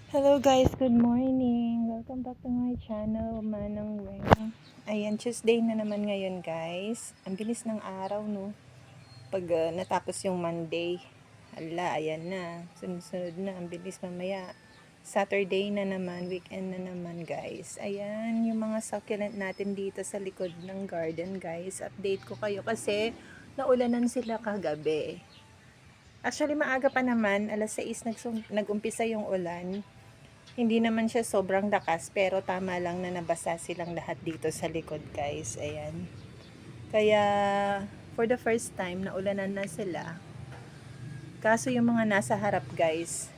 Hello guys, good morning. Welcome back to my channel, Manang Weng. Ayan, Tuesday na naman ngayon guys. Ang bilis ng araw no. Pag natapos yung Monday. Ala, ayan na. Sunod-sunod na. Ang bilis mamaya. Saturday na naman, weekend na naman guys. Ayan, yung mga succulent natin dito sa likod ng garden guys. Update ko kayo kasi naulanan sila kagabi. Actually, maaga pa naman. Alas 6 nag-umpisa yung ulan. Hindi naman siya sobrang lakas, pero tama lang na nabasa silang lahat dito sa likod, guys. Ayan. Kaya, for the first time, naulanan na sila. Kaso yung mga nasa harap, guys,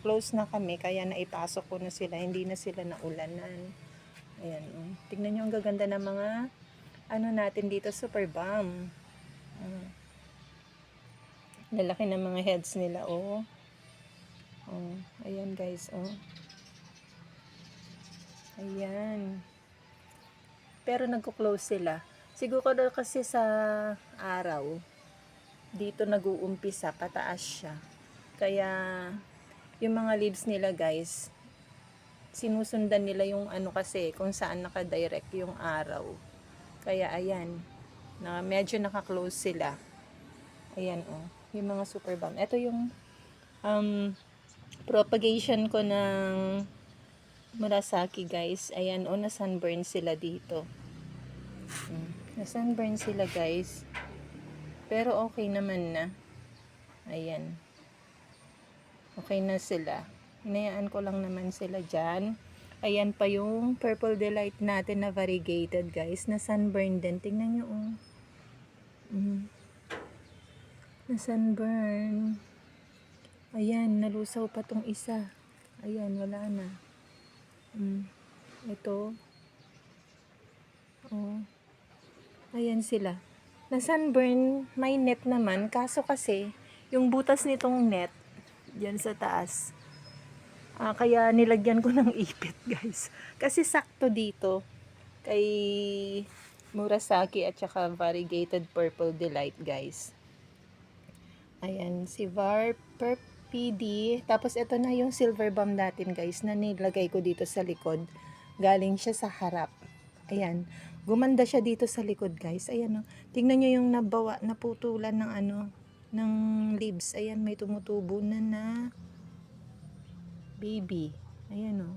close na kami, kaya naipasok ko na sila. Hindi na sila naulanan. Ayan. Tignan nyo ang gaganda ng mga, natin dito, super bomb. Lalaki ng mga heads nila, oh. Ayan, guys, oh. Ayan. Pero nagko-close sila. Siguro daw kasi sa araw, dito nag-uumpisa, pataas siya. Kaya, yung mga leaves nila guys, sinusundan nila yung kasi, kung saan naka-direct yung araw. Kaya ayan, medyo naka-close sila. Ayan yung mga super bomb. Ito yung propagation ko ng Murasaki guys. Ayan na sunburn sila dito. Na-sunburn sila guys. Pero okay naman na. Ayan. Okay na sila. Hinayaan ko lang naman sila dyan. Ayan pa yung Purple Delight natin na variegated guys. Na sunburn din. Tingnan nyo Na sunburn. Ayan. Nalusaw pa tong isa. Ayan. Wala na. Ito. Ayan sila. Na sunburn, may net naman. Kaso kasi, yung butas nitong net, dyan sa taas, kaya nilagyan ko ng ipit guys. Kasi sakto dito, kay Murasaki at saka variegated Purple Delight guys. Ayan, si Varper PD. Tapos ito na yung silver bomb natin guys, na nilagay ko dito sa likod. Galing siya sa harap. Ayan. Gumanda siya dito sa likod, guys. Ayan, tingnan nyo yung naputulan ng ng leaves. Ayan, may tumutubo na baby. Ayan,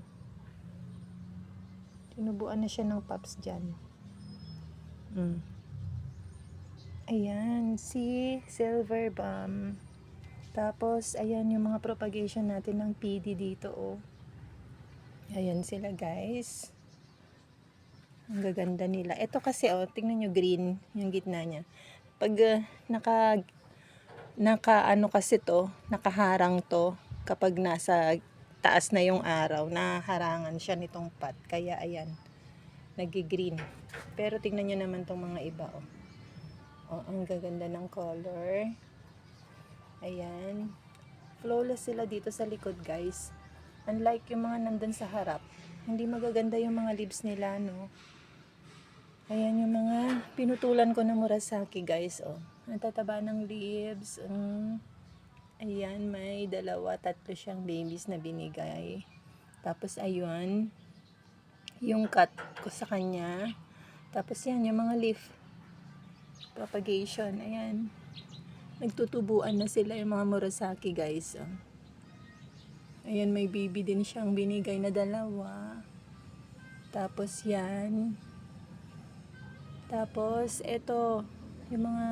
tinubuan na siya ng pups dyan. Ayan, si silver bomb. Tapos, ayan yung mga propagation natin ng PD dito, Ayan sila, guys. Ang gaganda nila. Ito kasi, tingnan nyo, green yung gitna niya. Pag kasi to, nakaharang to, kapag nasa taas na yung araw, naharangan siya nitong pot. Kaya, ayan, nag-green. Pero tingnan nyo naman tong mga iba, ang gaganda ng color. Ayan. Flawless sila dito sa likod, guys. Unlike yung mga nandun sa harap, hindi magaganda yung mga leaves nila, no? Ayan yung mga pinutulan ko na Murasaki guys. Ang tataba ng leaves. Ayan, may 2, 3 siyang babies na binigay. Tapos ayun, yung cut ko sa kanya. Tapos yan, yung mga leaf propagation. Ayan. Nagtutubuan na sila yung mga Murasaki guys. Ayan, may baby din siyang binigay na 2. Tapos yan. Tapos, ito, yung mga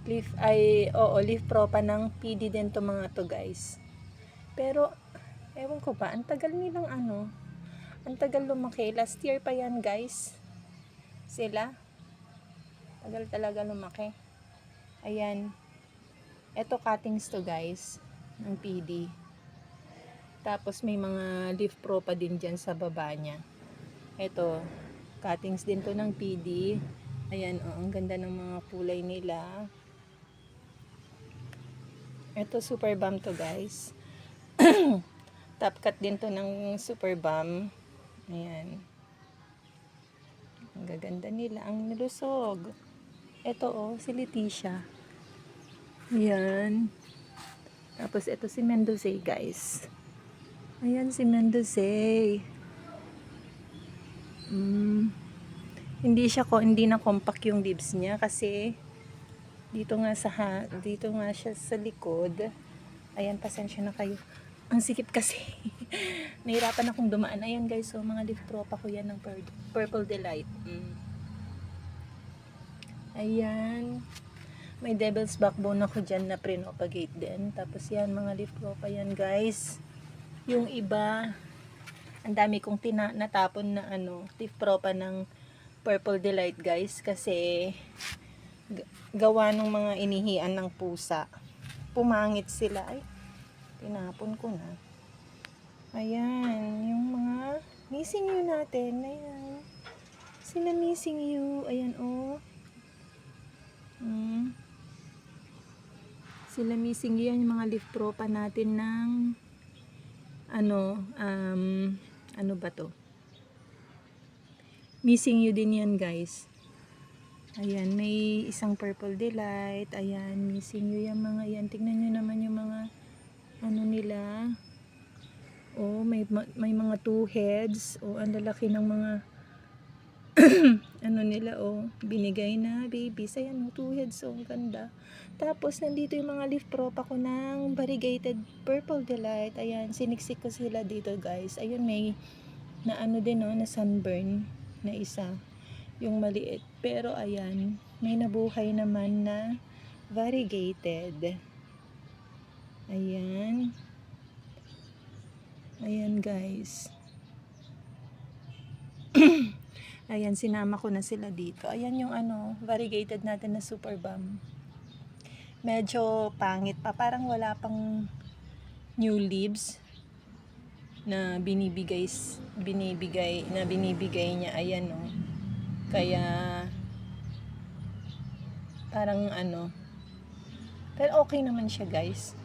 leaf propa ng PD din to mga to guys. Pero, ewan ko ba, ang tagal nilang ang tagal lumaki. Last year pa yan guys. Sila. Tagal talaga lumaki. Ayan. Ito cuttings to guys, ng PD. Tapos may mga leaf propa din dyan sa baba niya. Ito, cuttings din to ng PD. Ayan, ang ganda ng mga kulay nila. Ito super bomb to guys. Top cut din to ng super bomb. Ayan. Ang gaganda nila. Ang nilusog. Ito si Leticia. Ayan. Tapos ito si Mendoza guys. Ayan si Mendoza. Hindi na compact yung leaves niya kasi dito nga siya sa likod. Ayan, pasensya na kayo. Ang sikip kasi. Nahirapan akong dumaan. Ayan guys, so mga leaf tropa ko yan ng Purple Delight. Ayan. May devil's backbone ako dyan na pre-propagate din. Tapos yan, mga leaf tropa yan guys. Yung iba, ang dami kong natapon na leaf tropa ng Purple Delight guys. Kasi gawa ng mga inihian ng pusa. Pumangit sila. Ay, tinapon ko na. Ayan, yung mga missing you natin. Ayan. Sila missing you. Ayan, oh. Sila missing you. Yan yung mga leaf tropa natin ng ano ba to? Missing you din yan guys. Ayan, may isang Purple Delight. Ayan, missing you yung mga yan. Tingnan nyo naman yung mga nila. Oh, may mga 2 heads. Oh, ang lalaki ng mga nila, oh, binigay na babies. Ayan, 2 heads, oh, ang ganda. Tapos, nandito yung mga leaf tropa ko ng variegated Purple Delight. Ayan, siniksik ko sila dito, guys. Ayun, may na din, oh, na sunburn na isa. Yung maliit. Pero, ayan, may nabuhay naman na variegated. Ayan. Ayan, guys. Ayan, sinama ko na sila dito. Ayan yung variegated natin na super bomb. Medyo pangit pa. Parang wala pang new leaves na binibigay niya. Ayan, oh. Kaya parang pero okay naman siya, guys.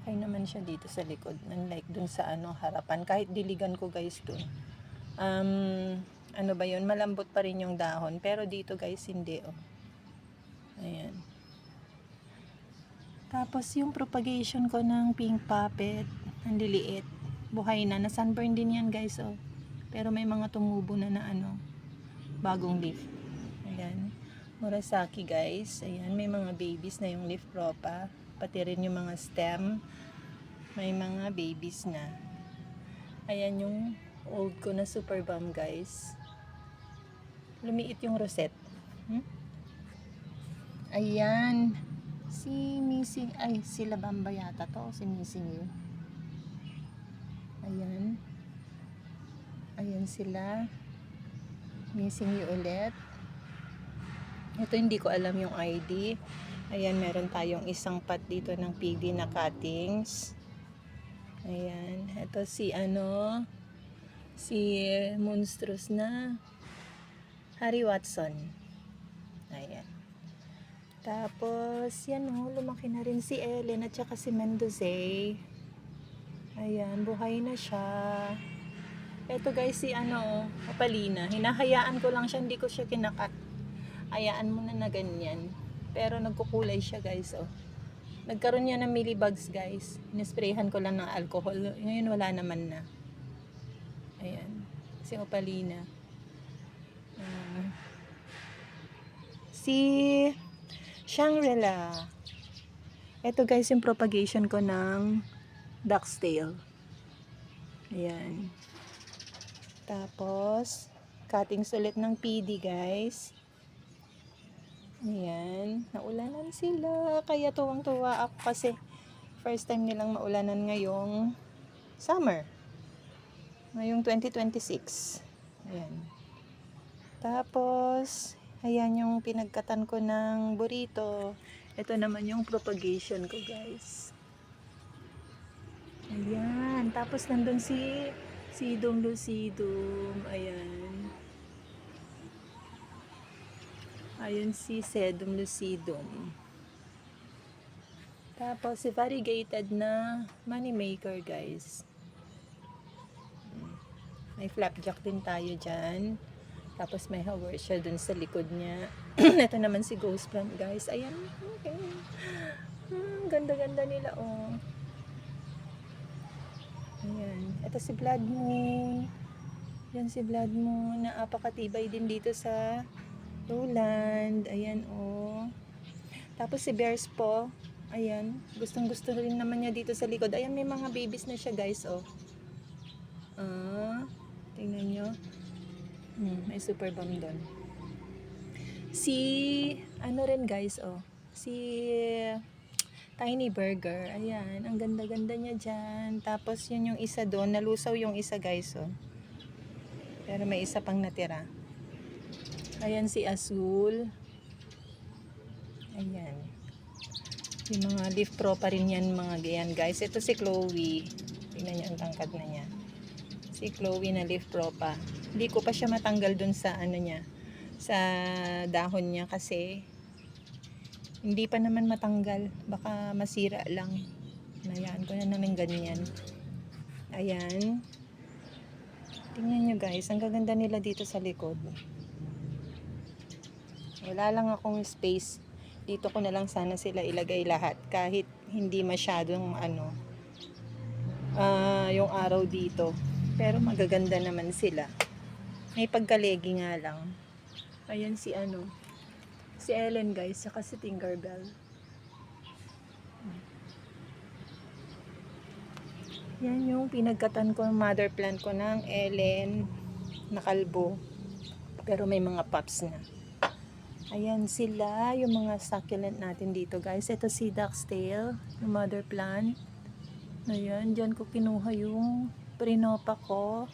Okay naman siya dito sa likod. Unlike dun sa harapan. Kahit diligan ko, guys, dun. Ano ba yun? Malambot pa rin yung dahon. Pero dito, guys, hindi, oh. Ayan. Tapos, yung propagation ko ng pink puppet, ang liliit. Buhay na. Na-sunburn din yan, guys, oh. Pero may mga tumubo na bagong leaf. Ayan. Murasaki, guys. Ayan. May mga babies na yung leaf tropa. Pati rin yung mga stem. May mga babies na. Ayan yung old ko na super bomb, guys. Lumiit yung rosette. Ayan. Sila bamba yata to. Si missing you. Ayan. Ayan sila. Missing you ulit. Ito hindi ko alam yung ID. Ayan, meron tayong isang pot dito ng PD na cuttings. Ayan. Ito si monstrous na Harry Watson. Ayan. Tapos, yan, oh, lumaki na rin si Ellen at saka si Mendoza. Ayan, buhay na siya. Ito, guys, si Opalina. Hinahayaan ko lang siya, hindi ko siya kinakat. Hayaan mo na ganyan. Pero nagkukulay siya, guys, oh. Nagkaroon niya ng mealybugs, guys. Inisprayhan ko lang ng alcohol. Ngayon wala naman na. Ayan. Si Opalina. Si Shangri-La. Ito, guys, yung propagation ko ng duck's tail. Ayan. Tapos, cuttings ulit ng PD, guys. Ayan. Naulanan sila. Kaya tuwang-tuwa ako kasi first time nilang maulanan ngayong summer. Ngayong 2026. Ayan. Tapos, ayan yung pinagkatan ko ng burrito. Ito naman yung propagation ko, guys. Ayan. Tapos, nandun si Sidum Lucidum. Ayan. Ayan si Sedum Lucidum. Tapos, si variegated na moneymaker, guys. May flapjack din tayo dyan. Tapos, may Haworthia dun sa likod niya. Ito naman si Ghost Plant, guys. Ayan. Okay. ganda-ganda nila, oh. Ayan. Ito si Blood Moon. Yan si Blood Moon. Napakatibay din dito sa lowland. Ayan, oh. Tapos si Bears po. Ayan. Gustong-gusto rin naman niya dito sa likod. Ayan, may mga babies na siya, guys, oh. Tingnan nyo. May super bomb doon. Si, ano rin, guys, oh. Si Tiny Burger. Ayan, ang ganda-ganda niya dyan. Tapos yun yung isa doon. Nalusaw yung isa, guys, oh. Pero may isa pang natira. Ayan si Azul. Ayan. Yung mga leaf pro pa rin yan, mga ganyan, guys. Ito si Chloe. Tingnan niyo ang tangkad na niya. Si Chloe na leaf pro pa. Hindi ko pa siya matanggal dun sa ano niya. Sa dahon niya kasi hindi pa naman matanggal. Baka masira lang. Hayaan ko na ng ganyan. Ayan. Tingnan nyo, guys. Ang gaganda nila dito sa likod. Wala lang akong space. Dito ko na lang sana sila ilagay lahat. Kahit hindi masyadong yung araw dito. Pero magaganda naman sila. May pagkalegi nga lang. Ayan si si Ellen, guys, saka si Tinkerbell. Yan yung pinagkatan ko, mother plant ko ng Ellen na kalbo. Pero may mga pups na. Ayan sila, yung mga succulent natin dito, guys. Ito si Ducktail, yung mother plant. Ayan, dyan ko kinuha yung prinopa ko.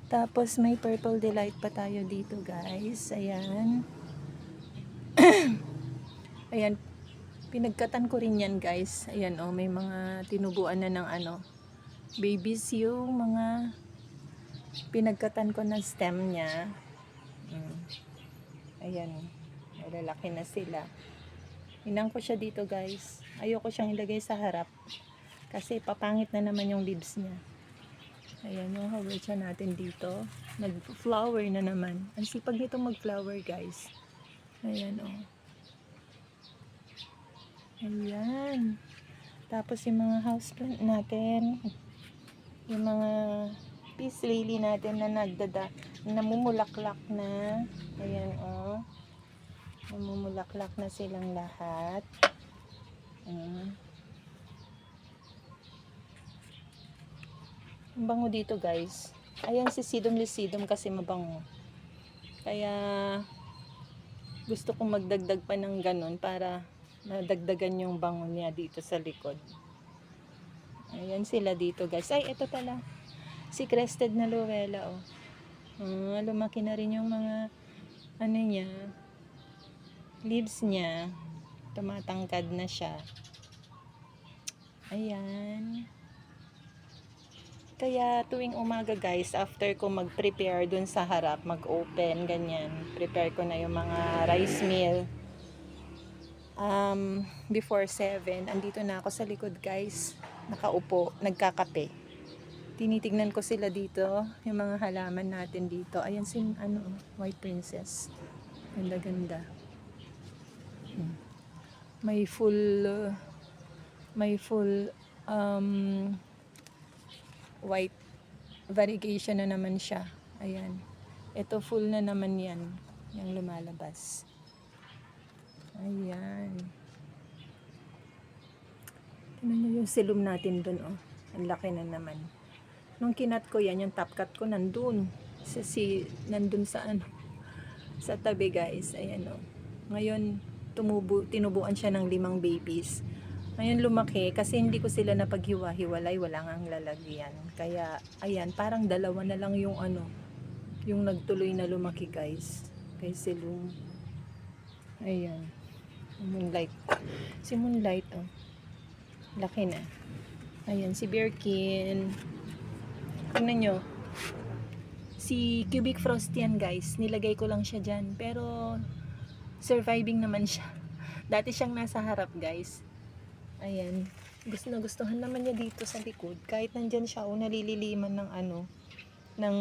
Tapos may purple delight pa tayo dito, guys. Ayan. Ayan, pinagkatan ko rin yan, guys. Ayan, oh, may mga tinubuan na ng babies yung mga pinagkatan ko na stem niya. Ayan, malalaki na sila. Hinang ko siya dito, guys. Ayoko siyang ilagay sa harap kasi papangit na naman yung leaves niya. Ayan yung hawercha natin dito. Nag-flower na naman. Ang sipag nito mag-flower, guys. Ayan, oh. Ayan. Tapos yung mga houseplant natin, yung mga peace lily natin na namumulaklak na. Ayan, oh. Namumulaklak na silang lahat. Ang bango dito, guys. Ayan si Sedum Lycidum kasi mabango. Kaya gusto kong magdagdag pa ng ganun para nadagdagan yung bango niya dito sa likod. Ayan sila dito, guys. Ay, ito pala. Si Crested na Luella, oh. Lumaki na rin yung mga niya, leaves niya. Tumatangkad na siya. Ayan. Kaya tuwing umaga, guys, after ko mag-prepare dun sa harap, mag-open, ganyan, prepare ko na yung mga rice meal. Before 7, andito na ako sa likod, guys. Nakaupo, nagkakape. Tinitignan ko sila dito, yung mga halaman natin dito. Ayan si White Princess. Ganda-ganda. May full white variegation na naman siya. Ayan. Ito full na naman yan. Yung lumalabas. Ayan. Tingnan nyo yung silum natin dun, oh. Ang laki na naman. Nung kinat ko yan, yung top cut ko nandun. Nandun sa sa tabi, guys. Ayan, oh. Ngayon, tinubuan siya ng 5 babies. Ngayon lumaki kasi hindi ko sila napaghiwa-hiwalay, wala nga ang lalagyan. Kaya ayan, parang 2 na lang yung yung nagtuloy na lumaki, guys. Kay Silum. Ayan. Moonlight. Si Moonlight, oh. Laki na. Ayan, si Birkin. Tingnan nyo. Si Cubic Frost yan, guys. Nilagay ko lang siya dyan. Pero surviving naman siya. Dati siyang nasa harap, guys. Ayan. Gustuhan naman niya dito sa likod. Kahit nandyan siya, nalililiman ng ng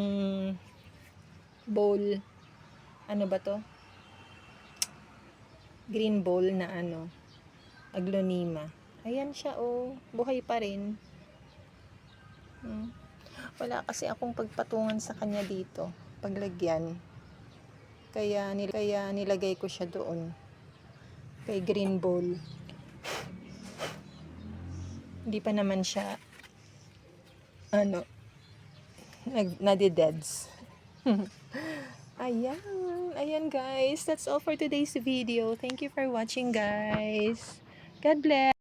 bowl. Ano ba to? Green bowl na aglonema. Ayan siya, oh. Buhay pa rin. Wala kasi akong pagpatungan sa kanya dito. Paglagyan. Kaya nilagay ko siya doon. Kay green bowl. Hindi pa naman siya, nadi-deads. Ayan. Ayan guys. That's all for today's video. Thank you for watching guys. God bless.